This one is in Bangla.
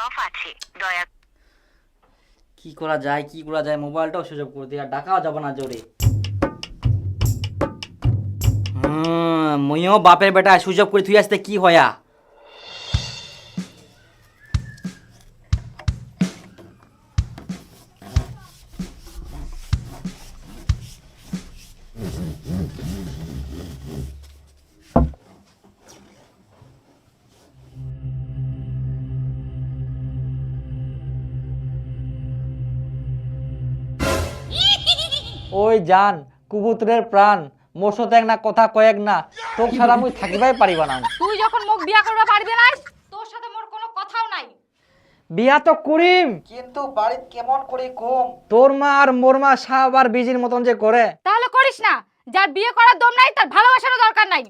অফ আছে, দয়া কি করা যায় কি করা যায়, মোবাইলটাও সুইচ অফ করে দিই, আর ডাকাও যাব না জোরে। মইও বাপের বেটা সুইচ অফ করে তুই আসতে কি হয়া। ওই জান কুবুতরের প্রাণ, মোর সাথে এক না কথা কয়েক না, তোক ছাড়া মুই থাকিবাই পারিবা না। তুই যখন মোক বিয়া করবা পারবি না, তোর সাথে মোর কোনো কথাও নাই। বিয়া তো করিম, কিন্তু বাড়িত কেমন করে কম, তোর মা আর মোর মা সাব আর বিজির মতন যে করে। তাহলে করিস না, যার বিয়ে করার দম নাই তার ভালোবাসারও দরকার নাই।